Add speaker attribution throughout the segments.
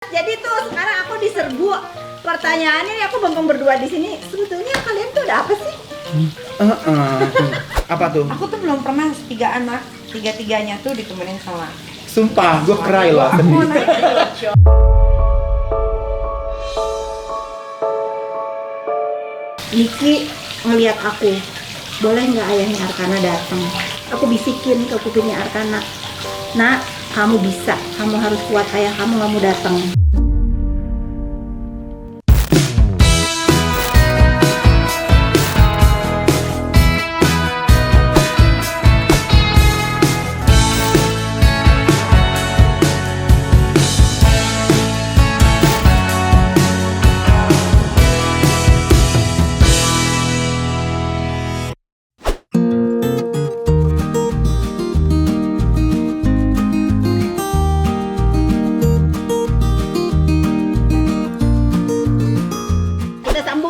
Speaker 1: Jadi tuh sekarang aku diserbu pertanyaannya, aku bengong berdua di sini. Sebetulnya kalian tuh ada apa sih?
Speaker 2: Apa tuh?
Speaker 3: Aku tuh belum pernah tiga anak, tiga-tiganya tuh ditemenin sama.
Speaker 2: Sumpah, gue cry loh.
Speaker 3: Mau naik.
Speaker 1: Niki ngeliat aku, boleh nggak ayahnya Arkana datang? Aku bisikin ke kupingnya Arkana, nak, kamu bisa, kamu harus kuat, ayah kamu nggak mau datang.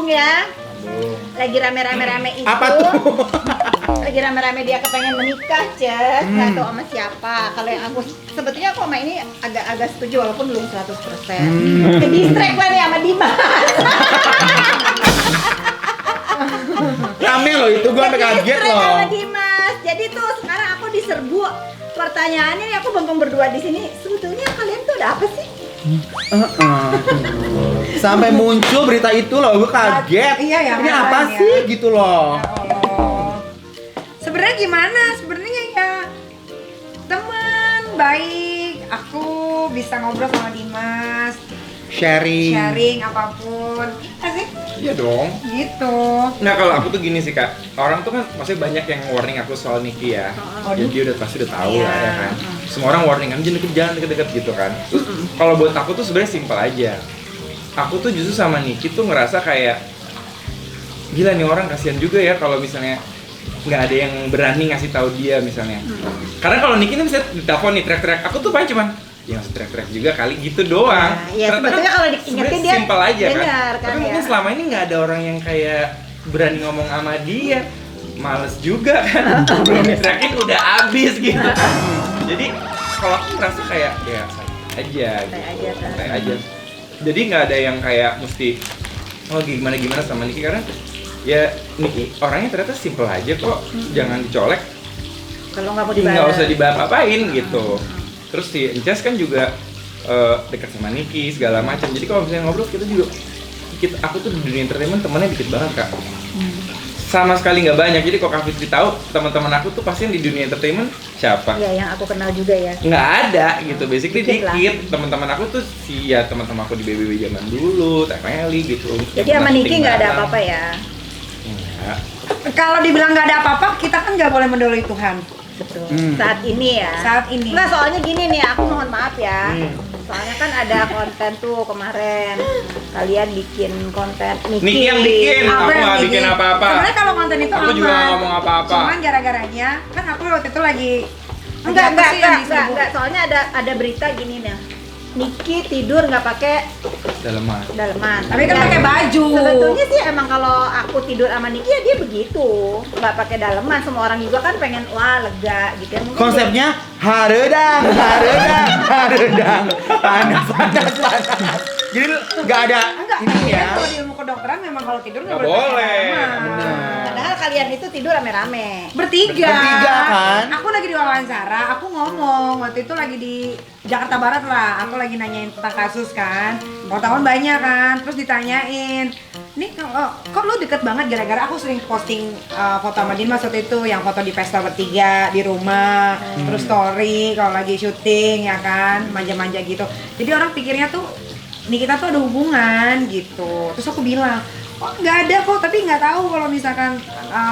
Speaker 1: Ya, lagi rame-rame itu.
Speaker 2: Apa tuh?
Speaker 1: Lagi rame-rame dia kepengen menikah, Cez. Nggak tahu sama siapa. Kalau yang aku sebetulnya aku sama ini agak setuju walaupun belum 100%. Ke-distract lah nih sama Dimas.
Speaker 2: Rame loh itu, gue sampai kaget loh.
Speaker 1: Sama Dimas. Jadi tuh sekarang aku diserbu pertanyaannya, aku bengong berdua di sini. Sebetulnya kalian tuh ada apa sih?
Speaker 2: Sampai muncul berita itu loh, gue kaget.
Speaker 3: Iya ya.
Speaker 2: Ini apa
Speaker 3: makanya.
Speaker 2: sih gitu loh?
Speaker 3: Ya Allah. Sebenarnya gimana? Sebenarnya ya teman baik. Aku bisa ngobrol sama Dimas, sharing apapun. Iya sih?
Speaker 4: Iya dong.
Speaker 3: Gitu.
Speaker 4: Nah kalau aku tuh gini sih kak, orang tuh kan maksudnya banyak yang warning aku soal Niki ya. Jadi dia udah pasti udah tahu lah ya kan. Semua orang warning kan, jangan deket-deket gitu kan. Terus kalau buat aku tuh sebenarnya simpel aja. Aku tuh justru sama Niki tuh ngerasa kayak gila nih orang, kasihan juga ya kalau misalnya nggak ada yang berani ngasih tahu dia misalnya. Karena kalau Niki nih bisa ditelepon nih teriak-teriak, aku tuh paling cuman ya ngasih teriak-teriak juga kali gitu doang.
Speaker 1: Ya sebetulnya kalau diingetin dia
Speaker 4: simpel aja kan.
Speaker 1: dengar, kan
Speaker 4: Tapi
Speaker 1: ya.
Speaker 4: mungkin selama ini nggak ada orang yang kayak berani ngomong sama dia. Males juga kan. Belum diteriakin udah abis gitu. Jadi kalau aku ngerasa kayak ya santai aja. Jadi nggak ada yang kayak mesti oh gimana sama Niki, karena ya Niki orangnya ternyata simple aja kok. Jangan dicolek.
Speaker 1: Kalau nggak mau dibalas.
Speaker 4: Nggak usah dibahas-apain gitu. Terus si Encas kan juga dekat sama Niki segala macam. Jadi kalau misalnya ngobrol aku tuh di dunia entertainment temennya dikit banget kak. Sama sekali nggak banyak. Jadi kalau Kak Fitri tahu teman-teman aku tuh pasti yang di dunia entertainment siapa?
Speaker 1: Ya yang aku kenal juga ya.
Speaker 4: Nggak ada gitu, basically
Speaker 1: Dikit lah.
Speaker 4: dikit. Teman-teman aku tuh teman-teman aku di BBB zaman dulu, Teh Meli gitu.
Speaker 1: Jadi sama Niki nggak ada apa-apa ya.
Speaker 4: Enggak.
Speaker 3: Kalau dibilang nggak ada apa-apa, kita kan nggak boleh mendoloi Tuhan.
Speaker 1: Betul. Saat ini ya.
Speaker 3: Saat ini.
Speaker 1: Nggak, soalnya gini nih, aku mohon maaf ya. Soalnya kan ada konten tuh kemarin. Kalian bikin konten
Speaker 4: Niki yang bikin, aku nggak bikin apa-apa.
Speaker 3: Sebenarnya kalau konten itu
Speaker 4: Aku juga nggak ngomong apa-apa.
Speaker 3: Cuman gara-garanya kan aku waktu itu lagi
Speaker 1: Enggak,
Speaker 3: apa sih yang diserbu?
Speaker 1: soalnya ada berita gini nih. Niki tidur nggak pakai
Speaker 4: Daleman.
Speaker 1: daleman.
Speaker 3: Tapi kan
Speaker 1: Ya,
Speaker 3: pakai baju.
Speaker 1: Sebetulnya sih emang kalau aku tidur sama Niki ya dia begitu, nggak pakai daleman. Semua orang juga kan pengen wah lega gitu ya. Mungkin
Speaker 2: Konsepnya haredang, panas. Jadi nggak ada
Speaker 3: Enggak,
Speaker 2: ini ya.
Speaker 3: kalau di ilmu kedokteran memang kalau tidur nggak
Speaker 4: Nggak
Speaker 3: boleh.
Speaker 4: boleh.
Speaker 3: pakai daleman.
Speaker 1: Padahal kalian itu tidur rame-rame.
Speaker 3: Bertiga
Speaker 2: kan?
Speaker 3: Aku lagi diwawancara, aku ngomong waktu itu lagi di Jakarta Barat lah. Aku lagi nanyain tentang kasus kan. Wartawan banyak kan, terus ditanyain, nih kok lu deket banget gara-gara aku sering posting foto sama Dimas waktu itu, yang foto di pesta bertiga di rumah, terus story kalau lagi syuting ya kan, manja-manja gitu. Jadi orang pikirnya tuh nih kita tuh ada hubungan gitu. Terus aku bilang, oh nggak ada kok, tapi nggak tahu kalau misalkan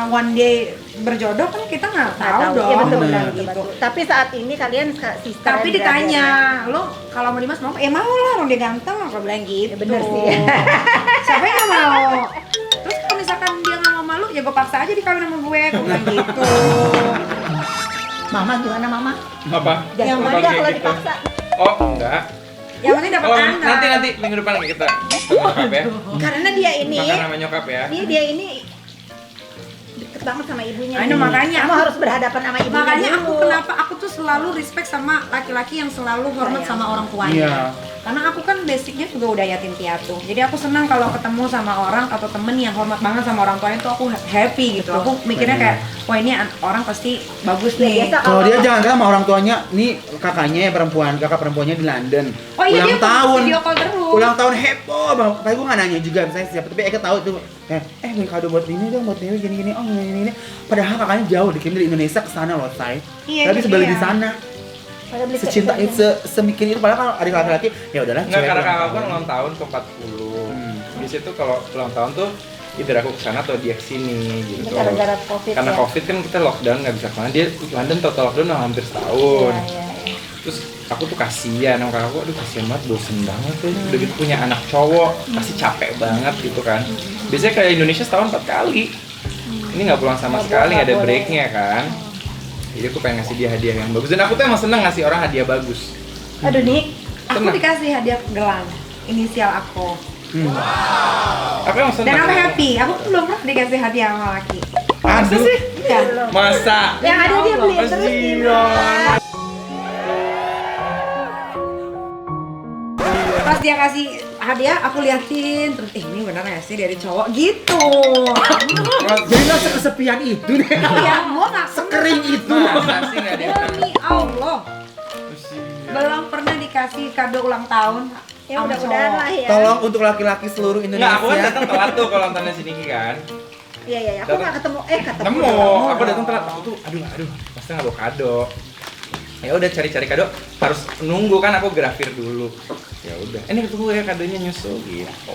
Speaker 3: one day berjodoh kan kita nggak tahu dong.
Speaker 1: Iya betul,
Speaker 3: gitu.
Speaker 1: betul. Tapi saat ini kalian sister.
Speaker 3: Tapi ditanya, lo kalau mau Dimas mau? Mau lah, orang dia ganteng, aku bilang gitu.
Speaker 1: Ya, bener sih.
Speaker 3: Siapa yang nggak mau? Terus kalau misalkan dia nggak mau malu, ya gue paksa aja dikawin sama gue, aku bilang gitu.
Speaker 1: Mama gimana mama?
Speaker 4: Apa?
Speaker 1: Jangan
Speaker 4: Apa
Speaker 1: manja
Speaker 4: kayak
Speaker 1: kalau
Speaker 4: gitu?
Speaker 1: dipaksa.
Speaker 4: Oh enggak.
Speaker 3: Yang penting dapat
Speaker 4: Oh
Speaker 3: anak.
Speaker 4: nanti minggu depan kita sama nyokap ya.
Speaker 1: Karena dia ini,
Speaker 4: Makan sama nyokap ya.
Speaker 1: dia ini deket banget sama ibunya.
Speaker 3: Aduh, makanya
Speaker 1: kamu
Speaker 3: aku-
Speaker 1: harus berhadapan sama ibunya.
Speaker 3: Makanya
Speaker 1: dulu.
Speaker 3: aku tuh selalu respect sama laki-laki yang selalu hormat sama orang tuanya.
Speaker 2: Iya.
Speaker 3: Karena aku kan basicnya juga udah yatim piatu. Jadi aku senang kalau ketemu sama orang atau temen yang hormat banget sama orang tuanya tuh aku happy gitu. Aku mikirnya kayak, wah ini orang pasti bagus nih.
Speaker 1: biasa
Speaker 2: Kalau dia jangan sama orang tuanya, nih kakaknya yang perempuan, kakak perempuannya di London.
Speaker 3: Oh iya,
Speaker 2: ulang
Speaker 3: dia
Speaker 2: tahun.
Speaker 3: video call terus.
Speaker 2: Ulang tahun heboh banget. Tapi gue nggak nanya juga misalnya siapa, tapi Eka tahu tuh. Beli kado buat ini dong, buat Dewi gini-gini. Oh ini. Padahal kakaknya jauh dikirim dari Indonesia ke sana loh, say.
Speaker 3: Iya,
Speaker 2: Tapi sebeli di sana.
Speaker 1: pada beli
Speaker 2: Secinta itu, semikir itu. Padahal kalau adik laki-laki, ya udahlah.
Speaker 4: Enggak,
Speaker 2: cuek
Speaker 4: karena
Speaker 2: lah.
Speaker 4: kakak kan ulang tahun ke 40. Di situ kalau ulang tahun tuh either aku kesana atau dia kesini gitu.
Speaker 1: gara-gara COVID
Speaker 4: Karena
Speaker 1: ya.
Speaker 4: COVID kan kita lockdown nggak bisa kemana. Dia London total lockdown hampir setahun.
Speaker 1: Iya.
Speaker 4: Terus aku tuh kasihan sama kakakku, aduh kasihan banget, bosen banget tuh. Udah gitu punya anak cowok, pasti capek banget gitu kan. Biasanya kayak Indonesia setahun 4 kali. Ini nggak pulang sama sekali, nggak ada breaknya kan. Jadi aku pengen ngasih dia hadiah yang bagus. Dan aku tuh emang seneng ngasih orang hadiah bagus.
Speaker 1: Aduh Nik,
Speaker 3: Aku
Speaker 4: Tenang.
Speaker 3: dikasih hadiah gelang inisial aku.
Speaker 4: Aku emang seneng.
Speaker 3: Dan aku happy. Aku tuh belum pernah dikasih hadiah sama laki.
Speaker 4: Masa sih?
Speaker 3: Ya.
Speaker 4: Masa?
Speaker 1: yang ada dia beli terus
Speaker 4: Kasihan.
Speaker 1: gimana?
Speaker 3: Pas dia kasih hadiah, aku liatin terus ini bener ya sih dari cowok gitu.
Speaker 2: Jadi lo sekesepian itu deh.
Speaker 3: Ya, gua nggak
Speaker 2: Sekering itu.
Speaker 4: Masa sih nggak ada yang
Speaker 3: Demi Allah, belum pernah dikasih kado ulang tahun.
Speaker 1: Ya
Speaker 3: sama
Speaker 1: mudah-mudahan
Speaker 3: cowok.
Speaker 1: lah ya.
Speaker 2: Tolong untuk laki-laki seluruh
Speaker 4: Nggak,
Speaker 2: Indonesia.
Speaker 4: aku kan datang telat tuh kalau nontonnya si Niki kan.
Speaker 1: Iya, aku nggak ketemu. Ketemu.
Speaker 4: Nemu,
Speaker 1: dong.
Speaker 4: aku datang telat. Aku tuh, aduh, pasti nggak bawa kado. Ya udah cari-cari kado, harus nunggu kan aku grafir dulu. Ya udah, ini tunggu ya kadonya nyusul gitu.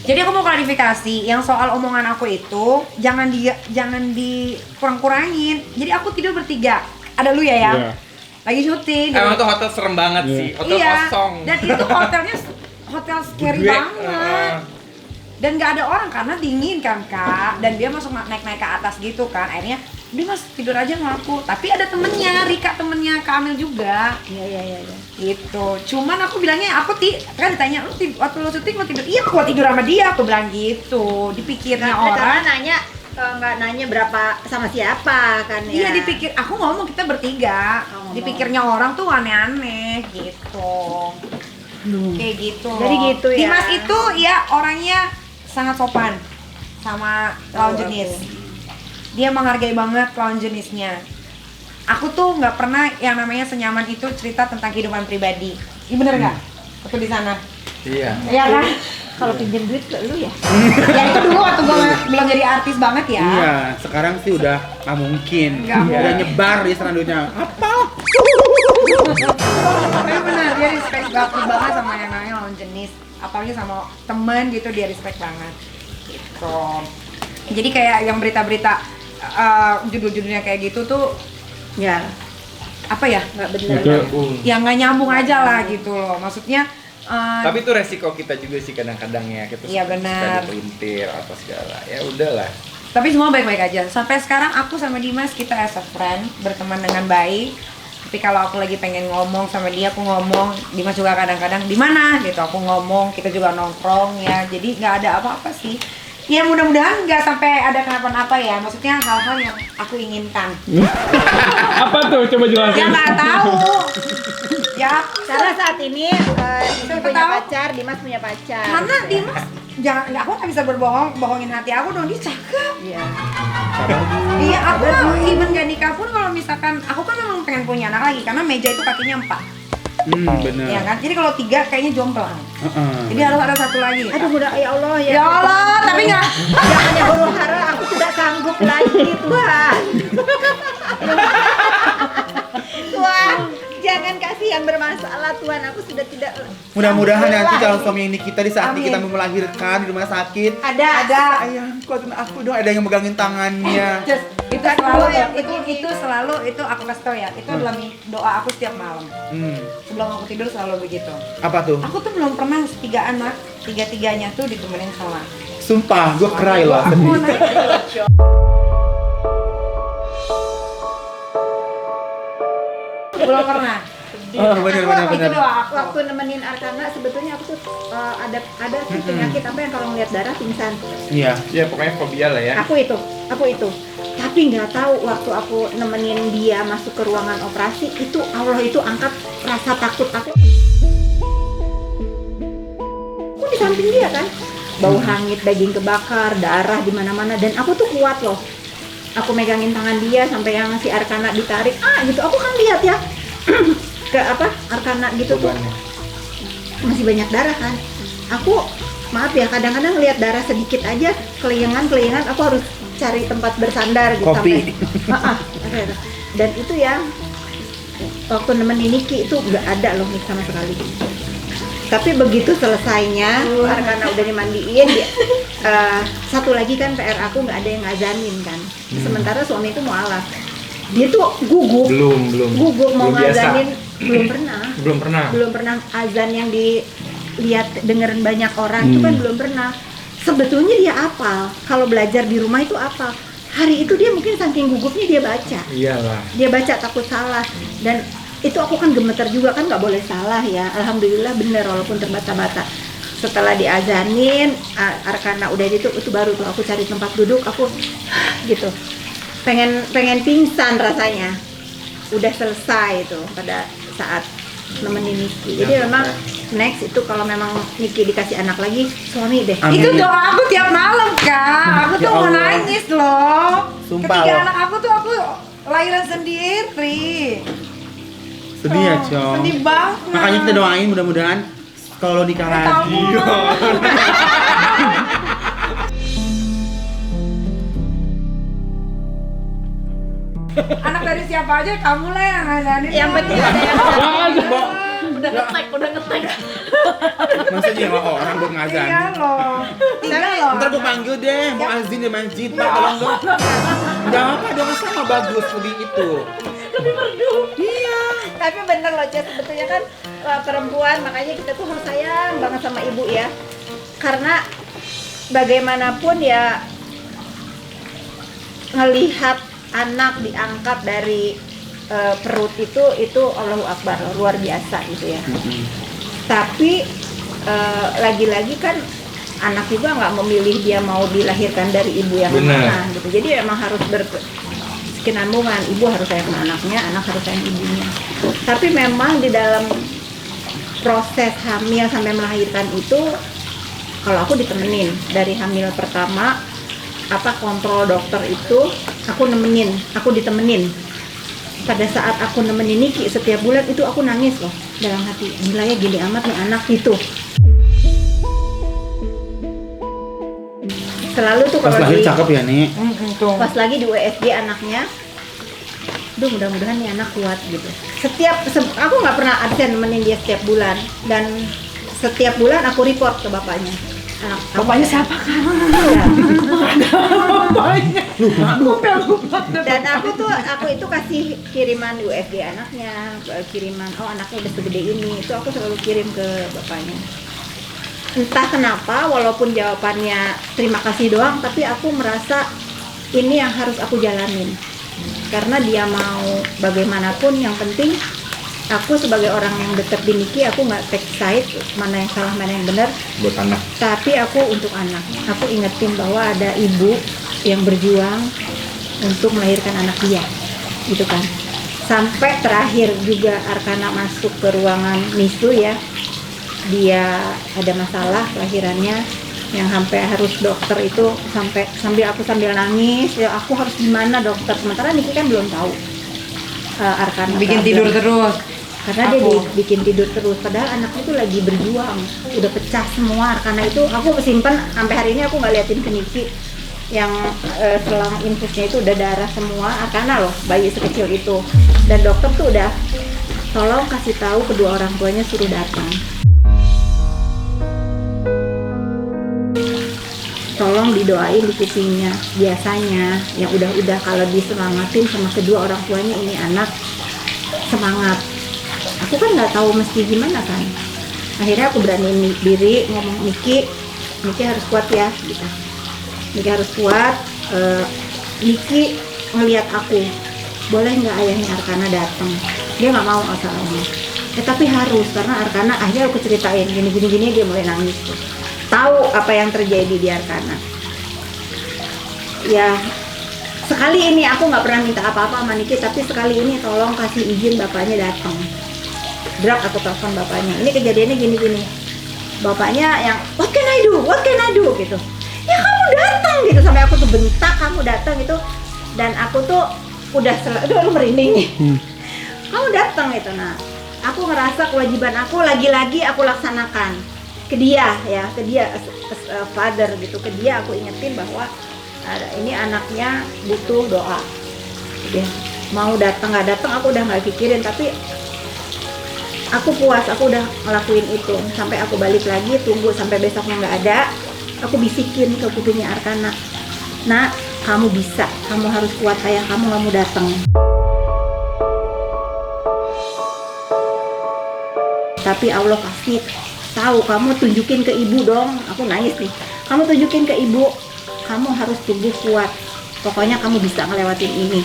Speaker 3: Jadi aku mau klarifikasi, yang soal omongan aku itu jangan di kurang-kurangin. Jadi aku tidur bertiga. Ada lu ya yang
Speaker 2: Iya.
Speaker 3: lagi syuting.
Speaker 4: Emang tuh hotel serem banget sih, hotel
Speaker 3: Iya.
Speaker 4: kosong.
Speaker 3: Dan itu hotelnya hotel scary
Speaker 4: Gede,
Speaker 3: banget. Dan nggak ada orang karena dingin kan kak. Dan dia masuk naik-naik ke atas gitu kan. Akhirnya dia mas tidur aja sama aku. Tapi ada temennya, Rika temennya Kamil juga.
Speaker 1: Iya.
Speaker 3: Gitu. Cuman aku bilangnya kan ditanya lu waktu lu syuting mau tidur. Iya aku tidur sama dia. Aku bilang gitu. Dipikirnya
Speaker 1: Karena
Speaker 3: orang.
Speaker 1: nanya nggak nanya berapa sama siapa kan ya.
Speaker 3: Iya dipikir. Aku ngomong kita bertiga.
Speaker 1: Oh, ngomong.
Speaker 3: Dipikirnya orang tuh aneh-aneh gitu. Kayak gitu.
Speaker 1: Jadi gitu ya.
Speaker 3: Dimas itu ya orangnya sangat sopan sama lawan jenis. Dia menghargai banget lawan jenisnya. Aku tuh nggak pernah yang namanya senyaman itu cerita tentang kehidupan pribadi. Iya bener nggak? Waktu di sana.
Speaker 4: Iya.
Speaker 3: Iya kan?
Speaker 1: Kalau pinjam duit ke lu ya.
Speaker 3: Ya itu dulu waktu gue belum jadi artis banget ya.
Speaker 2: Iya, sekarang sih udah nggak mungkin.
Speaker 3: Nggak
Speaker 2: Udah
Speaker 3: mungkin.
Speaker 2: nyebar di selanjutnya. Apa?
Speaker 3: Tapi benar dia respect banget sama yang namanya lawan jenis. Apalagi sama temen gitu dia respect banget. Gitu. Jadi kayak yang berita-berita judul-judulnya kayak gitu tuh
Speaker 1: Ya,
Speaker 3: apa ya?
Speaker 1: nggak bener.
Speaker 3: Yang nggak nyambung aja lah gitu loh. Maksudnya
Speaker 4: Tapi itu resiko kita juga sih kadang-kadang ya, kita
Speaker 3: Iya, benar.
Speaker 4: suka dipelintir apa segala. Ya udahlah.
Speaker 3: tapi semua baik-baik aja. Sampai sekarang aku sama Dimas kita as a friend, berteman dengan baik. Tapi kalau aku lagi pengen ngomong sama dia, aku ngomong. Dimas juga kadang-kadang di mana gitu, aku ngomong. Kita juga nongkrong ya. Jadi nggak ada apa-apa sih. Ya mudah-mudahan nggak sampai ada kenapa-napa ya. Maksudnya hal-hal yang aku inginkan.
Speaker 4: Apa tuh? Coba
Speaker 3: Ya
Speaker 4: jelasin.
Speaker 3: nggak tahu. Ya
Speaker 1: Karena saat ini Rizky
Speaker 3: Siapa
Speaker 1: punya
Speaker 3: tahu?
Speaker 1: pacar, Dimas punya pacar.
Speaker 3: karena Dimas aku nggak bisa bohongin hati aku dong, dia cakep.
Speaker 1: Iya.
Speaker 3: Iya, aku mau even gak nikah pun kalau misalkan aku kan memang pengen punya anak lagi karena meja itu kakinya 4,
Speaker 2: Bener.
Speaker 3: ya kan? Jadi kalau 3 kayaknya jomplang. Jadi harus ada satu lagi.
Speaker 1: Aduh mudah ya Allah ya.
Speaker 3: Ya Allah, tapi nggak.
Speaker 1: Jangan ya huru hara, aku tidak sanggup lagi Tuhan. Tuhan, jangan kasih yang bermasalah Tuhan. Aku sudah tidak.
Speaker 2: Mudah-mudahan
Speaker 1: sanggup
Speaker 2: nanti
Speaker 1: lagi.
Speaker 2: calon suami Nikita di saat
Speaker 3: Amin.
Speaker 2: kita mau melahirkan di rumah sakit.
Speaker 1: ada.
Speaker 2: Ayah, kuatin aku dong. Ada yang megangin tangannya.
Speaker 3: Just, itu
Speaker 1: Bukan
Speaker 3: selalu
Speaker 1: gua yang
Speaker 3: itu selalu itu aku kasih tau ya. Itu adalah doa aku setiap malam. Sebelum aku tidur selalu begitu.
Speaker 2: Apa tuh?
Speaker 3: Aku tuh belum pernah 3 anak, 3-3-nya tuh ditemenin sama.
Speaker 2: Sumpah, gue cry loh.
Speaker 3: Aku mau nanya. Belum pernah.
Speaker 2: Oh, bener.
Speaker 3: Itu doa aku.
Speaker 1: Waktu nemenin Arkana sebetulnya aku tuh ada sih penyakit apa yang kalau ngeliat darah pingsan.
Speaker 2: Iya.
Speaker 4: Ya pokoknya fobia lah ya.
Speaker 1: Aku itu. Tapi nggak tahu waktu aku nemenin dia masuk ke ruangan operasi itu Allah itu angkat rasa takut aku. samping dia kan, bau hangit, daging kebakar, darah di mana-mana, dan aku tuh kuat loh. Aku megangin tangan dia sampai yang si Arkana ditarik, gitu. Aku kan lihat ya ke Arkana gitu tuh masih banyak darah kan. Aku maaf ya, kadang-kadang lihat darah sedikit aja, keliengan, aku harus cari tempat bersandar gitu.
Speaker 2: Kopi.
Speaker 1: Sampai dan itu ya waktu nemenin Niki itu nggak ada loh sama sekali. Tapi begitu selesainya Arkana udah dimandiin dia, satu lagi kan PR aku nggak ada yang ngazanin kan. Sementara suamiku mualaf, dia tuh gugup mau
Speaker 4: Belum biasa.
Speaker 1: ngazanin, belum pernah azan yang dilihat dengerin banyak orang itu kan belum pernah. Sebetulnya dia apal, kalau belajar di rumah itu apal. Hari itu dia mungkin saking gugupnya dia baca.
Speaker 4: Iyalah.
Speaker 1: Dia baca takut salah, dan itu aku kan gemeter juga kan, nggak boleh salah ya. Alhamdulillah bener walaupun terbata-bata. Setelah diazanin, Arkana udah itu baru tuh aku cari tempat duduk, aku gitu. Pengen pingsan rasanya. Udah selesai itu pada saat nemenin Niki. Jadi memang next itu kalau memang Niki dikasih anak lagi, suami deh.
Speaker 2: Amin.
Speaker 3: Itu doa aku tiap malam Kak. Aku tuh
Speaker 2: Ya
Speaker 3: mau
Speaker 2: Allah.
Speaker 3: nangis loh.
Speaker 2: Sumpah
Speaker 3: Ketiga
Speaker 2: loh.
Speaker 3: anak aku tuh aku lahiran sendiri.
Speaker 2: Sedih ya, Cong.
Speaker 3: Sedih banget.
Speaker 2: Makanya kita doain mudah-mudahan kalau nikah lagi.
Speaker 3: Anak dari siapa aja kamu lah yang ngajarin.
Speaker 1: Yang penting ada yang
Speaker 5: Udah ngetek.
Speaker 2: Masa dia nggak orang buat ngazan?
Speaker 3: Iya loh. Tiga loh.
Speaker 2: Ntar gue panggil deh, mau azin di masjid, Pak, tolong dong. Gak apa, dong sama bagus lebih itu.
Speaker 1: Tapi bener loh Cez, sebetulnya kan perempuan, makanya kita tuh harus sayang banget sama ibu ya. Karena bagaimanapun ya ngelihat anak diangkat dari perut itu Allahu Akbar, luar biasa gitu ya. Tapi lagi-lagi kan anak juga nggak memilih dia mau dilahirkan dari ibu yang
Speaker 4: Benar.
Speaker 1: mana gitu. Jadi emang harus berkesinambungan, ibu harus sayang sama anaknya, anak harus sayang ibunya. Tapi memang di dalam proses hamil sampai melahirkan itu, kalau aku ditemenin dari hamil pertama, kontrol dokter itu aku ditemenin. Pada saat aku nemenin Niki setiap bulan itu aku nangis loh dalam hati, gila ya gini amat nih anak itu. Selalu tuh
Speaker 2: Pas
Speaker 1: kalau
Speaker 2: lahir
Speaker 1: di
Speaker 2: cakep ya, nih.
Speaker 3: Tuh.
Speaker 1: pas lagi di USG anaknya, duh mudah-mudahan nih anak kuat gitu. Aku nggak pernah absen nemenin dia setiap bulan, dan setiap bulan aku report ke bapaknya.
Speaker 3: Bapaknya siapa kan?
Speaker 1: Dan aku itu kasih kiriman USG anaknya, kiriman anaknya udah segede ini, itu aku selalu kirim ke bapaknya. Entah kenapa, walaupun jawabannya terima kasih doang, tapi aku merasa ini yang harus aku jalanin. Karena dia mau bagaimanapun, yang penting aku sebagai orang yang dekat di Niki, aku nggak take side mana yang salah mana yang benar.
Speaker 4: Buat anak.
Speaker 1: Tapi aku untuk anak, aku ingetin bahwa ada ibu yang berjuang untuk melahirkan anak dia, gitu kan. Sampai terakhir juga Arkana masuk ke ruangan NICU ya, dia ada masalah kelahirannya yang sampai harus dokter itu sambil nangis ya, aku harus gimana dokter, sementara Niki kan belum tahu Arkana
Speaker 3: Bikin
Speaker 1: problem.
Speaker 3: tidur terus.
Speaker 1: Karena dia bikin tidur terus, padahal anaknya itu lagi berjuang, udah pecah semua. Arkana itu aku simpen sampai hari ini, aku nggak liatin ke Niki yang selang infusnya itu udah darah semua. Arkana loh, bayi sekecil itu, dan dokter tuh udah tolong kasih tahu kedua orang tuanya suruh datang, tolong didoain di kupingnya. Biasanya yang udah kalau disemangatin sama kedua orang tuanya, ini anak semangat. Aku kan nggak tahu mesti gimana kan. Akhirnya aku beraniin diri ngomong, Niki harus kuat ya gitu. Niki harus kuat. Niki ngelihat aku, boleh nggak ayahnya Arkana datang? Dia nggak mau asalnya. Tapi harus, karena Arkana, akhirnya aku ceritain gini dia mulai nangis tuh. Tahu apa yang terjadi di Arkana. Ya sekali ini aku nggak pernah minta apa-apa sama Niki, tapi sekali ini tolong kasih izin bapaknya datang. Drak, aku telepon bapaknya, ini kejadiannya gini. bapaknya yang what can I do gitu. Ya kamu datang gitu, sampai aku tuh bentak kamu datang gitu, dan aku tuh udah lu merinding nih. Kamu datang gitu. Nah, aku ngerasa kewajiban aku lagi-lagi aku laksanakan ke dia ya, ke dia as father gitu, ke dia aku ingetin bahwa ini anaknya butuh doa. Dia mau datang nggak datang aku udah nggak pikirin, tapi aku puas, aku udah ngelakuin itu. Sampai aku balik lagi, tunggu sampai besoknya nggak ada, aku bisikin ke kupingnya Arkana, nak, kamu bisa, kamu harus kuat, ayah kamu nggak mau datang. Tapi Allah pasti tahu, kamu tunjukin ke ibu dong. Aku nangis nih, kamu tunjukin ke ibu, kamu harus tumbuh kuat, pokoknya kamu bisa ngelewatin ini.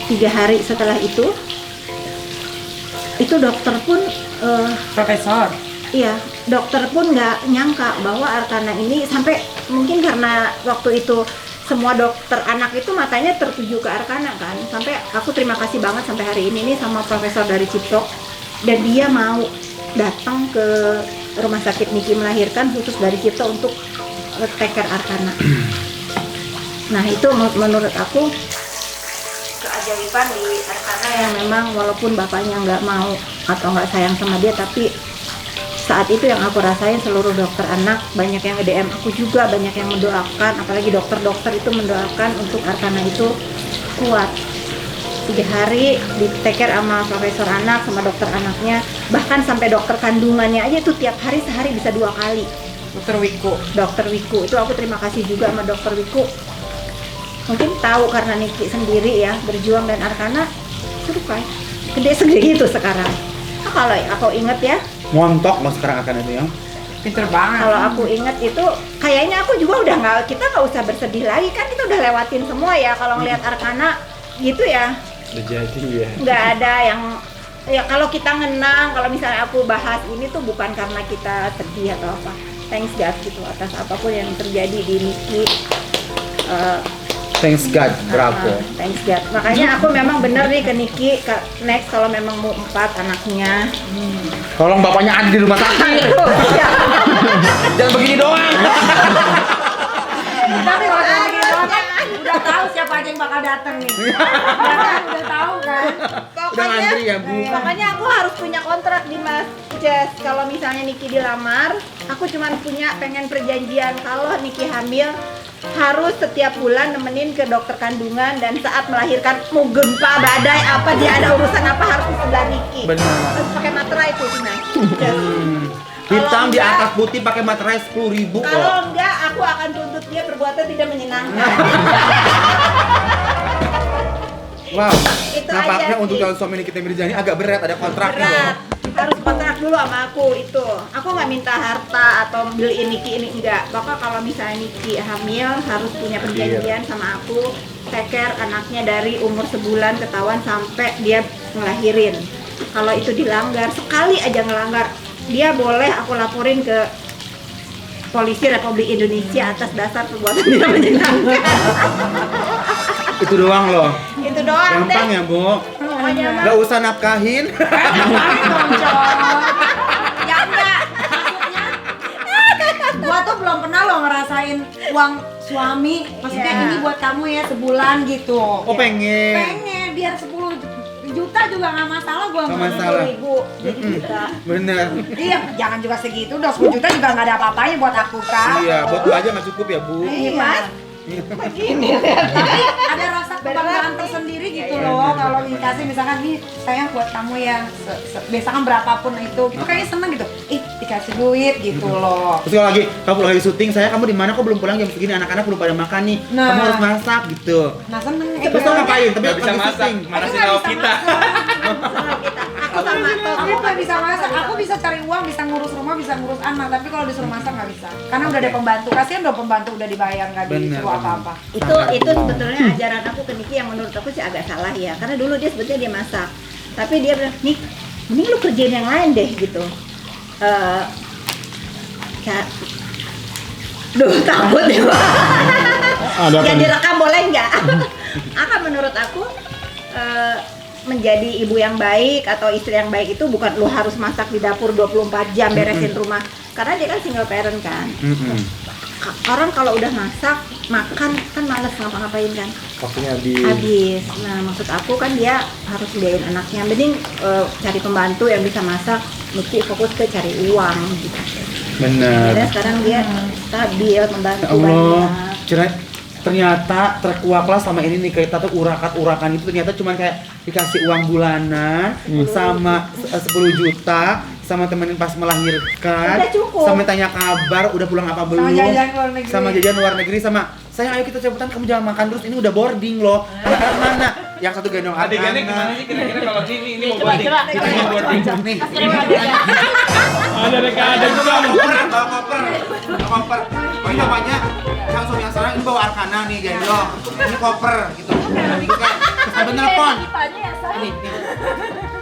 Speaker 1: 3 hari setelah itu dokter pun
Speaker 3: Profesor.
Speaker 1: iya, dokter pun nggak nyangka bahwa Arkana ini, sampai mungkin karena waktu itu semua dokter anak itu matanya tertuju ke Arkana kan, sampai aku terima kasih banget sampai hari ini nih sama profesor dari Cipto, dan dia mau datang ke rumah sakit Niki melahirkan khusus dari Cipto untuk take care Arkana. Nah itu menurut aku keajaiban di Arkana, yang memang walaupun bapaknya nggak mau atau nggak sayang sama dia, tapi saat itu yang aku rasain seluruh dokter anak banyak yang nge-DM aku juga, banyak yang mendoakan, apalagi dokter-dokter itu mendoakan untuk Arkana itu kuat. 3 hari di take care sama profesor anak, sama dokter anaknya, bahkan sampai dokter kandungannya aja itu tiap hari sehari bisa 2 kali. Dokter Wiku itu aku terima kasih juga sama dokter Wiku. Mungkin tahu karena Niki sendiri ya berjuang, dan Arkana sudah kayak gede segitu sekarang. Nah, kalau aku inget ya,
Speaker 2: Montok mas sekarang Arkana itu ya.
Speaker 3: Pinter banget.
Speaker 1: kalau aku inget itu kayaknya aku juga udah kita nggak usah bersedih lagi kan, kita udah lewatin semua ya. Kalau ngelihat Arkana gitu ya,
Speaker 4: Udah jadi ya.
Speaker 1: nggak ada yang ya, kalau kita ngenang, kalau misalnya aku bahas ini tuh bukan karena kita sedih atau apa. Thanks God gitu atas apapun yang terjadi di Niki.
Speaker 2: Thanks God, bravo.
Speaker 1: Thanks God. Makanya aku memang bener nih ke Niki, next kalau memang mau 4 anaknya.
Speaker 2: Tolong bapaknya ada di rumah sakit. Jangan begini doang.
Speaker 3: Tapi kalau kayak gini doang kan udah tahu siapa aja yang bakal dateng nih. Udah tahu kan.
Speaker 2: Udah ngantri ya Bu.
Speaker 1: Pokoknya aku harus punya kontrak di Mas Jess. Kalau misalnya Niki dilamar, aku cuma pengen perjanjian kalau Niki hamil harus setiap bulan nemenin ke dokter kandungan, dan saat melahirkan mau gempa, badai apa, dia ada urusan apa harus di sebelah Niki.
Speaker 2: Benar.
Speaker 1: Harus pakai materai tuh sih Mas.
Speaker 2: Hitam di atas putih pakai materai 10.000 kok.
Speaker 1: Kalau enggak, aku akan tuntut dia perbuatan tidak menyenangkan.
Speaker 2: Wow.
Speaker 1: Itu
Speaker 2: Nampaknya
Speaker 1: aja
Speaker 2: untuk
Speaker 1: sih.
Speaker 2: calon suami Nikita Mirzani agak berat, ada kontraknya loh.
Speaker 1: Berat. Harus kontrak dulu sama aku itu. Aku nggak minta harta atau beliin Niki ini, enggak. Pokoknya kalau misalnya Niki hamil harus punya perjanjian sama aku, take care anaknya dari umur sebulan ketahuan sampai dia ngelahirin. Kalau itu dilanggar, sekali aja ngelanggar, dia boleh aku laporin ke Polisi Republik Indonesia atas dasar perbuatan tidak menyenangkan.
Speaker 2: Itu doang loh.
Speaker 1: Itu doang
Speaker 2: Gampang
Speaker 1: deh.
Speaker 2: ya Bu.
Speaker 1: Pokoknya mah.
Speaker 2: Gak usah nafkahin.
Speaker 3: Ya enggak. Maksudnya gua tuh belum pernah loh ngerasain uang suami. Maksudnya
Speaker 1: Ya.
Speaker 3: ini buat kamu ya sebulan gitu.
Speaker 2: Oh pengen.
Speaker 3: Pengen biar 10 juta juga nggak masalah gua.
Speaker 2: Nggak
Speaker 3: mau.
Speaker 2: masalah.
Speaker 1: 10.000 jadi juta.
Speaker 2: Bener.
Speaker 3: Iya, jangan juga segitu. Udah 10 juta juga nggak ada apa-apanya buat aku kan.
Speaker 2: Iya, buat lu aja nggak cukup ya Bu.
Speaker 1: Iya, Mas. Begini
Speaker 3: Tapi ada rasa kebanggaan tersendiri gitu loh kalau dikasih misalkan nih sayang buat kamu yang misalkan berapapun itu kayaknya seneng gitu. Dikasih duit gitu loh.
Speaker 2: Terus kalau lagi syuting, kamu di mana kok belum pulang jam segini, anak-anak belum pada makan nih.
Speaker 3: Nah.
Speaker 2: Kamu harus masak gitu.
Speaker 3: Nah seneng.
Speaker 2: Terus lo ngapain? Tapi
Speaker 4: Gak bisa
Speaker 2: lagi
Speaker 4: masak,
Speaker 2: syuting.
Speaker 4: mana
Speaker 3: Aku
Speaker 4: sih
Speaker 3: nggak
Speaker 4: lauk
Speaker 3: bisa
Speaker 4: kita?
Speaker 1: Aku sama
Speaker 3: Aku nggak bisa masak, aku bisa cari uang, bisa ngurus rumah, bisa ngurus anak, tapi kalau disuruh masak nggak bisa. Karena udah ada pembantu, kasihan dong pembantu udah dibayar nggak
Speaker 2: Bener,
Speaker 3: disuruh
Speaker 2: bener.
Speaker 3: apa-apa.
Speaker 1: itu sebetulnya ajaran aku ke Niki yang menurut aku sih agak salah ya, karena dulu dia sebetulnya dia masak, tapi dia bilang, Nik, mending lu kerjain yang lain deh gitu. Takut ya. Ya direkam boleh nggak? Akan menurut aku menjadi ibu yang baik atau istri yang baik itu bukan lu harus masak di dapur 24 jam beresin rumah. karena dia kan single parent kan.
Speaker 2: Mm-mm.
Speaker 1: Orang kalau udah masak, makan kan males ngapa-ngapain kan.
Speaker 4: Waktunya habis.
Speaker 1: Habis. Nah, maksud aku kan dia harus biayain anaknya. Mending cari pembantu yang bisa masak, Niki fokus ke cari uang gitu.
Speaker 2: Bener.
Speaker 1: Dan sekarang dia stabil, membantu
Speaker 2: Ya Allah,
Speaker 1: banyak.
Speaker 2: ternyata terkuaklah sama ini nih, kita tuh urakan itu ternyata cuma kayak dikasih uang bulanan sama 10 juta sama temenin pas melahirkan,
Speaker 1: Udah cukup.
Speaker 2: sama tanya kabar udah pulang apa belum,
Speaker 3: jajan luar negeri.
Speaker 2: sama jajan luar negeri, sama sayang ayo kita cepetan kamu jangan makan terus ini udah boarding loh, anak-anak mana yang satu gendong
Speaker 4: Adegannya
Speaker 2: anak-anak.
Speaker 4: gimana sih kira-kira kalau ini mau
Speaker 5: Coba,
Speaker 4: boarding?
Speaker 5: coba.
Speaker 4: Ini mau boarding.
Speaker 2: Nih,
Speaker 6: Ada ada juga.
Speaker 2: koper. Oh, ini bapaknya yang suami yang sekarang ini bawa Arkana nih gendong. Ini koper gitu. Sampai telepon. Ini.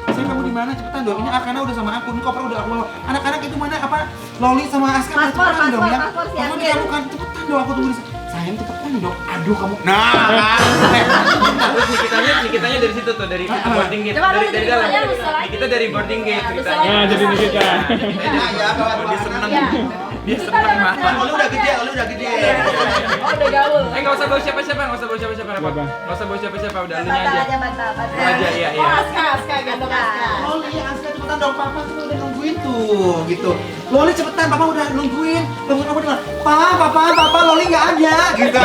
Speaker 2: Sayang kamu di mana? Cepetan dong. Ini Arkana udah sama aku. Ini koper udah aku bawa. Anak-anak itu mana? Apa? Loli sama Aska.
Speaker 1: Paspor,
Speaker 2: Cepetan dong ya.
Speaker 1: paspor,
Speaker 2: Kamu
Speaker 1: siapin.
Speaker 2: dikalukan. Cepetan dong aku tunggu di sini. Sayang cepetan dong. Aduh kamu. Nah, kan.
Speaker 4: Terus Nikitanya dari situ tuh, dari pintu boarding gate.
Speaker 5: Coba
Speaker 4: Dari
Speaker 5: lu
Speaker 4: dari
Speaker 5: ceritanya
Speaker 4: dalam.
Speaker 5: lu selain.
Speaker 4: Nikita dari boarding gate
Speaker 5: Ya, lu
Speaker 4: ceritanya.
Speaker 5: selain.
Speaker 6: Nah, jadi Nikita.
Speaker 2: Nah, ya bawa
Speaker 4: Dia seneng.
Speaker 5: Iya.
Speaker 4: Dia seneng banget.
Speaker 2: Oli udah gede, Oli udah gede.
Speaker 5: Oh, udah gaul.
Speaker 4: Nggak usah bawa siapa-siapa, nggak usah bawa siapa-siapa.
Speaker 6: Apa?
Speaker 4: Nggak usah bawa siapa-siapa, udah elunya
Speaker 1: Bantal
Speaker 4: aja.
Speaker 1: aja, bantal.
Speaker 4: Lu aja, iya,
Speaker 5: Oh,
Speaker 4: iya.
Speaker 5: Aska gendong Aska.
Speaker 2: Loli, Aska cepetan dong, papa tuh udah nungguin tuh, gitu. Loli cepetan, papa udah nungguin. Bangun kamu di mana? Papa, Loli nggak ada, gitu.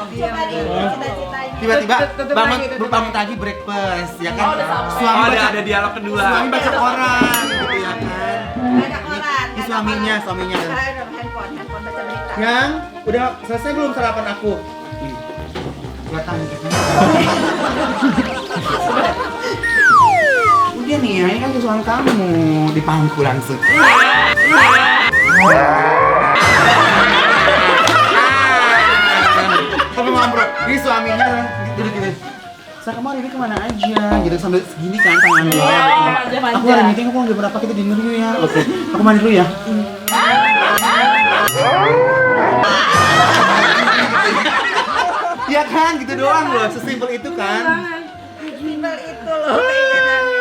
Speaker 1: Coba nih, cita-citain.
Speaker 2: Tiba-tiba
Speaker 3: Tutup
Speaker 2: bangun
Speaker 3: lagi, tutup
Speaker 2: bangun pagi breakfast, ya kan?
Speaker 5: Oh, udah sama.
Speaker 2: Suami
Speaker 4: Oh,
Speaker 2: baca,
Speaker 4: ada dialog kedua.
Speaker 2: suami baca koran, gitu ya kan?
Speaker 1: Banyak orang.
Speaker 2: Ini suaminya.
Speaker 1: Handphone baca berita.
Speaker 2: Yang udah selesai belum sarapan aku? Ini. Kelihatan gitu. Udah nih ya, ini kan kesukaan kamu di pangku langsung. Tapi ngobrol, ini suaminya gitu. Saya kamu hari ini kemana aja? Gitu sambil segini kan tangannya.
Speaker 5: manja-manja.
Speaker 2: Aku ada meeting, aku mau jam berapa kita dinner yuk ya? Oke, aku mandi dulu ya. Iya kan, gitu doang loh, sesimpel itu kan.
Speaker 1: Simpel itu loh keinginannya.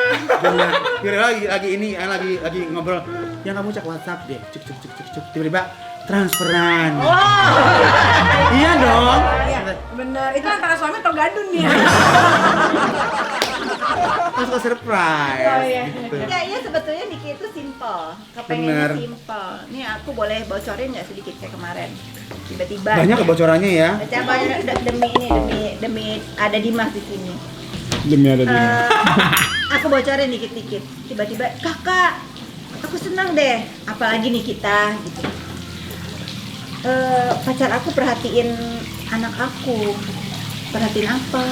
Speaker 2: Bener, lagi ini, lagi ngobrol. Yang kamu cek WhatsApp deh, cuk. Tiba-tiba transferan. Iya dong.
Speaker 3: Iya, bener. Itu antara suami atau gadun nih ya?
Speaker 2: Terus ke surprise.
Speaker 3: Oh, iya.
Speaker 2: Gitu.
Speaker 1: Enggak, iya sebetulnya Niki itu simple. Kepengennya
Speaker 2: Bener.
Speaker 1: simple. Nih aku boleh bocorin nggak sedikit kayak kemarin? Tiba-tiba.
Speaker 2: Banyak kebocorannya ya.
Speaker 1: Coba demi ada Dimas di sini.
Speaker 6: Demi ada di.
Speaker 1: Aku bocorin dikit-dikit. Tiba-tiba, kakak, aku senang deh. Apalagi nih kita, gitu. Pacar aku perhatiin anak aku. Perhatiin apa?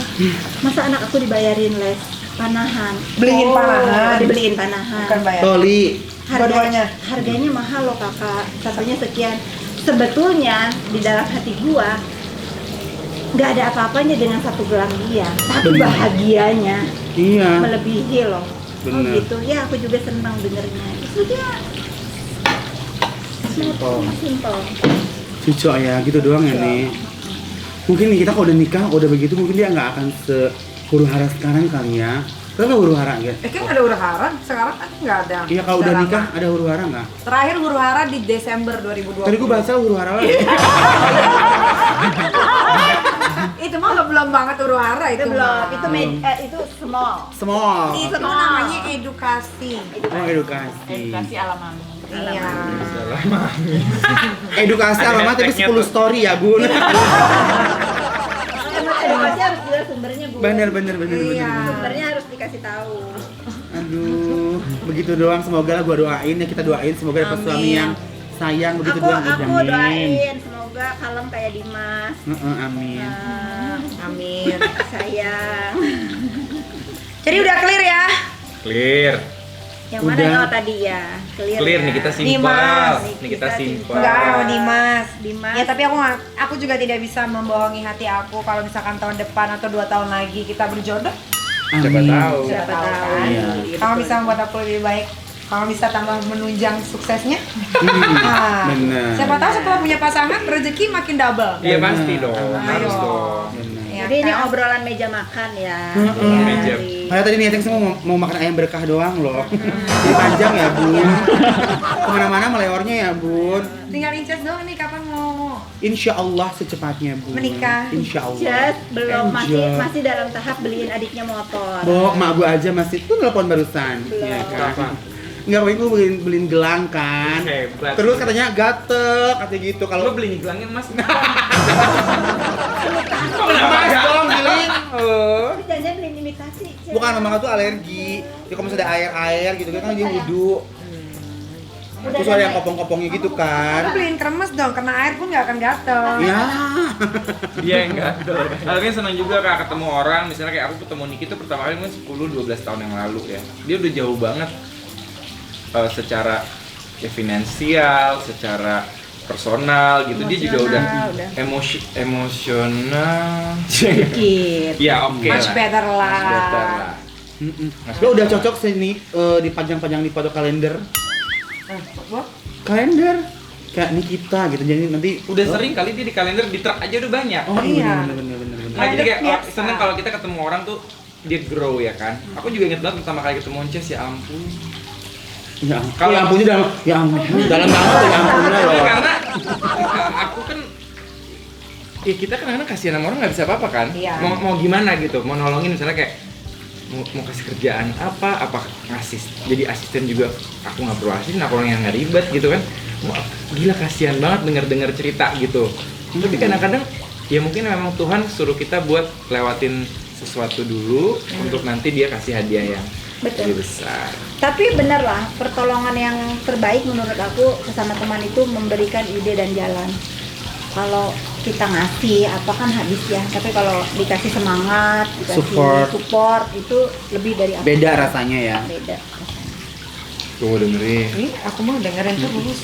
Speaker 1: Masa anak aku dibayarin les panahan?
Speaker 3: Beliin panahan.
Speaker 1: Dibeliin panahan.
Speaker 3: Bukan bayar.
Speaker 2: Loli.
Speaker 3: Dua-duanya.
Speaker 1: Harganya mahal loh kakak. Satunya sekian. Sebetulnya di dalam hati gua nggak ada apa-apanya dengan satu gelang dia, tapi bahagianya
Speaker 2: Iya.
Speaker 1: melebihi loh.
Speaker 2: Bener.
Speaker 1: Oh gitu, ya aku juga senang dengernya. Itu dia simple.
Speaker 2: Cucu ya, gitu doang ya nih. Mungkin nih kita kalau udah nikah, udah begitu mungkin dia nggak akan huru hara sekarang kali ya. Kenapa huru hara ya?
Speaker 3: Kan ada huru hara, sekarang kan nggak ada.
Speaker 2: Iya kalau udah nikah ada huru hara nggak?
Speaker 3: Terakhir huru hara di Desember 2020.
Speaker 2: Tadi gua baca huru hara lagi.
Speaker 3: Itu mah belum banget huru hara
Speaker 1: Itu
Speaker 3: itu
Speaker 1: belum,
Speaker 3: mah.
Speaker 1: itu small.
Speaker 2: Small.
Speaker 3: Itu namanya edukasi.
Speaker 2: Oh edukasi.
Speaker 5: Edukasi ala mami.
Speaker 3: Iya.
Speaker 2: Edukasi
Speaker 4: Ada
Speaker 2: alamat tapi
Speaker 4: hashtagnya
Speaker 2: 10
Speaker 4: tuh.
Speaker 2: story ya Bun.
Speaker 1: Edukasi harus jelas sumbernya bu.
Speaker 2: Bener.
Speaker 3: Iya.
Speaker 1: Sumbernya harus dikasih tahu.
Speaker 2: Aduh, begitu doang. Semoga lah gua doain ya, kita doain semoga dapat
Speaker 3: Amin.
Speaker 2: suami yang sayang begitu
Speaker 1: Aku
Speaker 2: doang.
Speaker 1: doain semoga kalem kayak Dimas.
Speaker 2: Amin.
Speaker 3: Amin.
Speaker 1: Sayang.
Speaker 3: Jadi udah clear ya?
Speaker 4: Clear.
Speaker 1: Yang
Speaker 2: Udah.
Speaker 1: mana oh tadi ya?
Speaker 4: Clear nih kita simpel.
Speaker 3: Dimas.
Speaker 4: Nih kita simpel.
Speaker 3: Enggak, sama Dimas.
Speaker 1: Dimas.
Speaker 3: Ya tapi aku juga tidak bisa membohongi hati aku kalau misalkan tahun depan atau 2 tahun lagi kita berjodoh.
Speaker 4: Siapa
Speaker 2: Amin.
Speaker 4: tahu.
Speaker 3: Siapa tahu kan?
Speaker 2: Iya.
Speaker 3: Kalau bisa membuat aku lebih baik, kalau bisa tambah menunjang suksesnya.
Speaker 2: Hmm,
Speaker 3: Nah,
Speaker 2: bener.
Speaker 3: siapa tahu setelah punya pasangan rezeki makin double.
Speaker 4: Iya pasti dong,
Speaker 2: Ayo.
Speaker 4: harus dong.
Speaker 2: Bener.
Speaker 3: Ya,
Speaker 1: Jadi ini
Speaker 3: kan?
Speaker 1: obrolan meja makan ya.
Speaker 2: Heeh.
Speaker 4: Meja.
Speaker 2: Kayak tadi nih semua mau makan ayam berkah doang loh. Jadi panjang ya bun. Kemana-mana meleornya ya bun.
Speaker 3: Tinggal incest doang nih kapan mau
Speaker 2: Insya Allah secepatnya bun.
Speaker 3: Menikah.
Speaker 2: Insya Allah.
Speaker 1: Just belum
Speaker 2: Enjoy.
Speaker 1: masih dalam tahap beliin adiknya motor.
Speaker 2: Mak gue aja masih tuh telepon barusan.
Speaker 1: Belum.
Speaker 2: Iya kan.
Speaker 4: Apa?
Speaker 2: Enggak, pokoknya gue beliin gelang kan.
Speaker 4: Hebat.
Speaker 2: Terus katanya gatel, katanya gitu.
Speaker 4: Lo
Speaker 2: Kalau
Speaker 4: beli gelangnya emas.
Speaker 2: emas dong beliin.
Speaker 1: Tapi jangan beliin imitasi. Cek.
Speaker 2: Bukan, mama tuh alergi. Ya kalau misalnya ada air gitu kan dia wudhu.
Speaker 1: Udah
Speaker 2: Terus ada yang
Speaker 1: damai.
Speaker 2: kopong-kopongnya gitu kan.
Speaker 3: Lu beliin kremes dong, kena air pun nggak akan gatel.
Speaker 2: Ya.
Speaker 4: Dia yang gatel. Akhirnya senang juga Kak ketemu orang, misalnya kayak aku ketemu Niki tuh pertama kali mungkin 10-12 tahun yang lalu ya. Dia udah jauh banget secara ya finansial, secara personal gitu. Dia juga udah emosional.
Speaker 1: Dikit.
Speaker 4: Ya oke
Speaker 3: Much
Speaker 4: lah.
Speaker 3: better lah.
Speaker 4: Much better lah.
Speaker 2: Lo udah cocok sih nih dipajang-pajang di foto kalender.
Speaker 3: Gua
Speaker 2: Kalender kayak Nikita gitu. Jadi nanti
Speaker 4: Udah sering kali dia di kalender di truk aja udah banyak.
Speaker 2: Oh
Speaker 3: Iya.
Speaker 2: iya, bener.
Speaker 4: Nah, jadi kayak
Speaker 3: Biasa.
Speaker 4: seneng kalau kita ketemu orang tuh dia grow ya kan. Aku juga inget banget pertama kali ketemu Onces, ya ampun.
Speaker 2: Ya, kalau ampunnya dalam, ya ampun, dalam banget ya ampunnya loh.
Speaker 4: Karena aku kan ya kita kadang-kadang kasihan sama orang nggak bisa apa-apa kan.
Speaker 3: Iya.
Speaker 4: Mau gimana gitu, mau nolongin misalnya kayak mau kasih kerjaan apa ngasih jadi asisten juga aku nggak perlu asisten, aku orang yang nggak ribet gitu kan. Wah, gila kasihan banget dengar cerita gitu. Tapi kadang-kadang ya mungkin memang Tuhan suruh kita buat lewatin sesuatu dulu untuk nanti dia kasih hadiah yang
Speaker 1: Betul.
Speaker 4: lebih besar.
Speaker 1: Tapi bener lah, pertolongan yang terbaik menurut aku sesama teman itu memberikan ide dan jalan. Kalau kita ngasih apa kan habis ya, tapi kalau dikasih semangat, dikasih support itu lebih dari apa?
Speaker 2: Beda rasanya ya.
Speaker 1: Beda.
Speaker 4: Tuh dengerin.
Speaker 3: Ih, aku mau dengerin terus.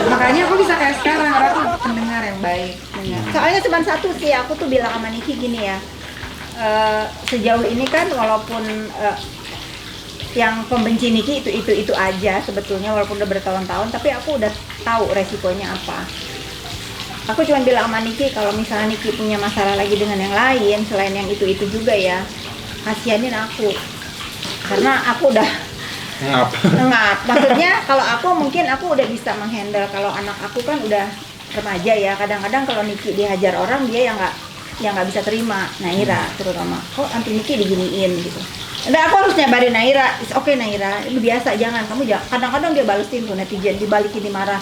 Speaker 3: Makanya aku bisa kayak sekarang, karena aku pendengar yang baik.
Speaker 1: Soalnya cuma satu sih, aku tuh bilang sama Niki gini ya. Sejauh ini kan walaupun yang pembenci Niki itu aja sebetulnya walaupun udah bertahun-tahun, tapi aku udah tahu resikonya apa. Aku cuma bilang sama Niki kalau misalnya Niki punya masalah lagi dengan yang lain selain yang itu juga ya, kasihanin aku. Karena aku udah ngap. Maksudnya kalau aku mungkin aku udah bisa menghandle, kalau anak aku kan udah remaja ya. Kadang-kadang kalau Niki dihajar orang dia yang nggak bisa terima. Naira terutama, kok anti Niki diginiin gitu. Udah aku harus nyabarin Naira, oke Naira, itu biasa, jangan kamu jangan. Kadang-kadang dia balesin tuh netizen, dibalikin dimarah.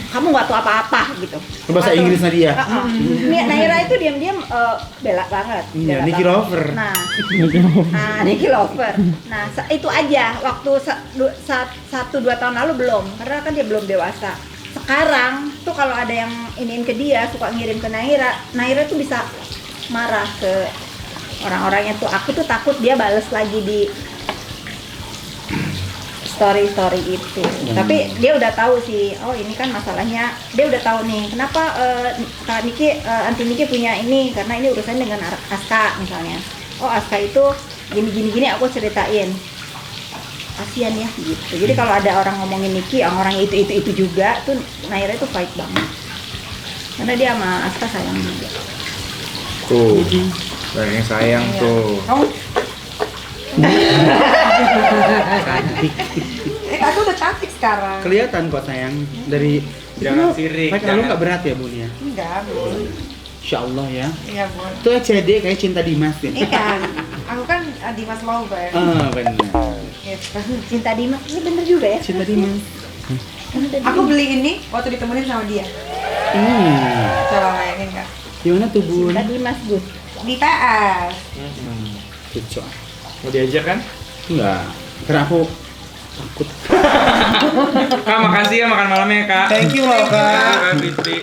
Speaker 1: Kamu nggak tahu apa-apa gitu.
Speaker 2: Bahasa Inggrisnya dia.
Speaker 1: Naira itu diam-diam bela banget.
Speaker 2: Iya,
Speaker 1: bela
Speaker 2: Niki
Speaker 1: banget.
Speaker 2: lover.
Speaker 1: Nah, Niki lover. Nah, itu aja. Waktu 1-2 tahun lalu belum, karena kan dia belum dewasa. Sekarang tuh kalau ada yang iniin ke dia, suka ngirim ke Naira tuh bisa marah ke orang-orangnya tuh. Aku tuh takut dia bales lagi di story itu. Tapi dia udah tahu sih, oh ini kan masalahnya, dia udah tahu nih kenapa Kak Niki, anti Niki punya ini, karena ini urusannya dengan Aska misalnya. Oh Aska itu gini aku ceritain, kasihan ya gitu. Jadi kalau ada orang ngomongin Niki, orang itu juga tuh Naira itu fight banget, karena dia sama Aska sayang juga.
Speaker 4: Tuh, banyak yang sayang tuh.
Speaker 3: Kamu
Speaker 2: Cantik.
Speaker 3: aku udah cantik sekarang.
Speaker 2: Kelihatan kok sayang dari
Speaker 4: Jangan sirik,
Speaker 2: Pakai
Speaker 4: jangan.
Speaker 2: lu nggak berat ya bun ya?
Speaker 3: Enggak, Bun.
Speaker 2: Insya Allah ya.
Speaker 3: Iya, Bun.
Speaker 2: Itu CD kayak Cinta Dimas ya.
Speaker 3: Iya. Aku kan Dimas Lover.
Speaker 2: Benar.
Speaker 3: Gitu.
Speaker 1: Cinta Dimas, ini bener juga ya.
Speaker 2: Cinta Dimas.
Speaker 3: Aku beli ini waktu ditemenin sama dia. Coba bayangin Kak.
Speaker 2: Gimana tuh bun?
Speaker 1: Cinta Dimas Gus.
Speaker 3: Di PS.
Speaker 2: Kecok.
Speaker 4: Mau diajak kan?
Speaker 2: Enggak. Karena aku takut.
Speaker 4: Kak, makasih ya makan malamnya Kak.
Speaker 2: Thank you loh kak.
Speaker 4: Kak Fitri.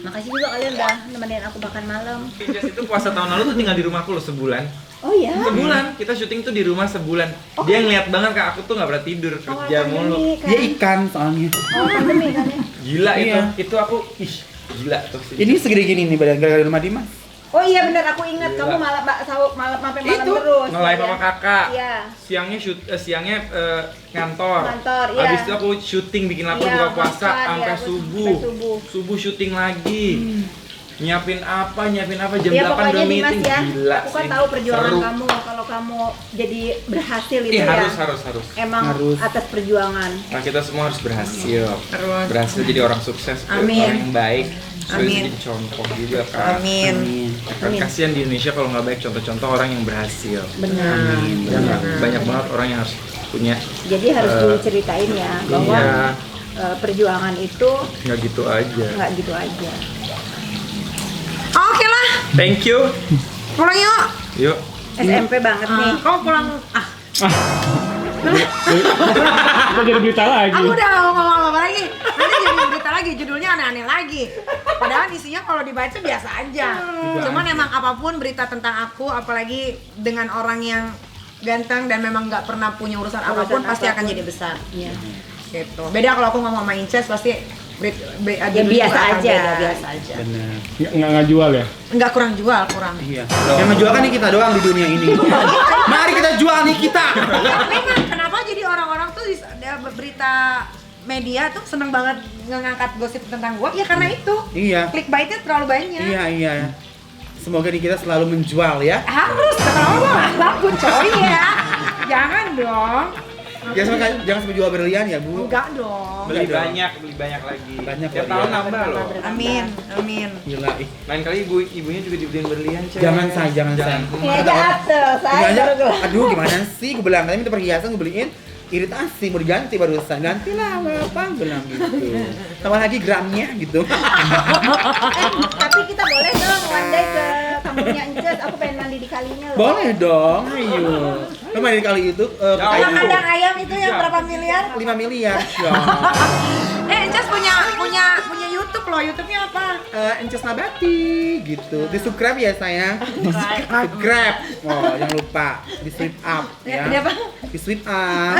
Speaker 1: Makasih juga kalian udah nemenin aku makan malam.
Speaker 4: Jess itu puasa tahun lalu tuh tinggal di rumahku loh sebulan.
Speaker 1: Oh ya.
Speaker 4: Sebulan, kita syuting tuh di rumah sebulan. Dia ngeliat banget Kak, aku tuh nggak pernah tidur, kerja mulu.
Speaker 2: Dia ikan soalnya.
Speaker 1: Pandemi kan ya.
Speaker 4: Gila
Speaker 2: Iya.
Speaker 4: itu aku, gila tuh.
Speaker 2: Ini segede gini nih badan gara-gara rumah Dimas.
Speaker 1: Oh iya bener, aku ingat
Speaker 4: Gila.
Speaker 1: kamu malam sampai malam
Speaker 4: Itu
Speaker 1: terus.
Speaker 4: nge-live sama kakak.
Speaker 1: Iya.
Speaker 4: Siangnya ngantor.
Speaker 1: Kantor, iya.
Speaker 4: Habis itu aku syuting bikin lapar
Speaker 1: Iya,
Speaker 4: buka puasa
Speaker 1: makan,
Speaker 4: sampai
Speaker 1: iya,
Speaker 4: subuh.
Speaker 1: sampai subuh.
Speaker 4: Subuh syuting lagi. nyiapin apa jam
Speaker 1: Ya
Speaker 4: 8
Speaker 1: pokoknya
Speaker 4: udah
Speaker 1: Dimas
Speaker 4: meeting.
Speaker 1: ya,
Speaker 4: Gila
Speaker 1: aku kan
Speaker 4: sih.
Speaker 1: tahu perjuangan
Speaker 4: Seru.
Speaker 1: kamu kalau kamu jadi berhasil itu
Speaker 4: Iya,
Speaker 1: ya.
Speaker 4: harus.
Speaker 1: Emang
Speaker 2: Harus.
Speaker 1: atas perjuangan.
Speaker 4: Nah, kita semua harus berhasil.
Speaker 3: Terus.
Speaker 4: Berhasil jadi orang sukses,
Speaker 3: Amin.
Speaker 4: orang yang baik. Terus
Speaker 3: Amin.
Speaker 4: jadi contoh juga kan.
Speaker 3: Amin.
Speaker 4: Kan kasihan di Indonesia kalau nggak baik contoh-contoh orang yang berhasil.
Speaker 1: Benar.
Speaker 4: Banyak banget orang yang harus punya.
Speaker 1: Jadi harus diceritain ya bahwa
Speaker 4: Iya,
Speaker 1: perjuangan itu
Speaker 4: nggak gitu aja.
Speaker 1: nggak gitu aja.
Speaker 3: Oke lah,
Speaker 4: Thank you.
Speaker 3: pulang yuk.
Speaker 4: Yuk.
Speaker 1: SMP banget nih.
Speaker 3: Kamu pulang.
Speaker 6: Kita jadi berita lagi.
Speaker 3: Aku udah gak mau ngomong apa lagi. Nanti jadi berita lagi, judulnya aneh-aneh lagi. Padahal isinya kalau dibaca biasa aja. Cuman emang apapun berita tentang aku, apalagi dengan orang yang ganteng dan memang nggak pernah punya urusan apapun, pasti akan jadi besar.
Speaker 1: Iya.
Speaker 3: Gitu. Beda kalau aku ngomong sama Inces pasti
Speaker 1: Ya biasa aja.
Speaker 3: Biasa aja.
Speaker 2: Benar.
Speaker 6: Nggak jual ya?
Speaker 3: Enggak kurang jual, kurang.
Speaker 2: Iya. Yang menjual kan nih kita doang di dunia ini. Mari kita jual nih kita.
Speaker 3: Memang kenapa jadi orang-orang tuh berita media tuh seneng banget ngangkat gosip tentang gua? Ya karena itu.
Speaker 2: Iya.
Speaker 3: Clickbaitnya terlalu banyak.
Speaker 2: Iya. Semoga nih kita selalu menjual ya.
Speaker 3: Harus, kalau gua nggak laku coy ya. Jangan dong.
Speaker 2: Jangan sampai jual berlian ya, Bu.
Speaker 3: Enggak dong.
Speaker 4: Beli banyak lagi.
Speaker 2: Banyak
Speaker 4: Tiap
Speaker 2: kok,
Speaker 4: tahun
Speaker 2: iya.
Speaker 4: nambah loh.
Speaker 3: Amin.
Speaker 2: Gila ih.
Speaker 4: Lain kali ibunya juga dibeliin berlian, Cek.
Speaker 2: Jangan say.
Speaker 1: Ya
Speaker 2: Ada orang-
Speaker 1: jatuh, saya
Speaker 2: Iya,
Speaker 1: baru keluar.
Speaker 2: aduh gimana sih, gue bilang tadi minta perhiasan gue beliin iritasi, mau diganti barusan, gantilah apa bilang gitu, tambah lagi gramnya gitu.
Speaker 1: Tapi kita boleh dong one day ke kampungnya Ences, aku pengen mandi di kalinya loh.
Speaker 2: Boleh dong, ayo. Lo main kali itu
Speaker 3: Yang
Speaker 2: kayak
Speaker 3: kandang ayam itu yang berapa miliar?
Speaker 2: 5 miliar ya.
Speaker 3: Encas punya YouTube loh. YouTube-nya apa?
Speaker 2: Ences Nabati gitu. Di subscribe ya sayang. Subscribe. Oh, jangan lupa di swipe up ya.
Speaker 3: Di apa?
Speaker 2: Di swipe up.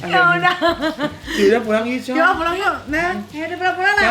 Speaker 3: Ya udah.
Speaker 2: Ya udah pulang yuk, Cok.
Speaker 3: Yuk pulang yuk. Nah, ya udah pulang lah.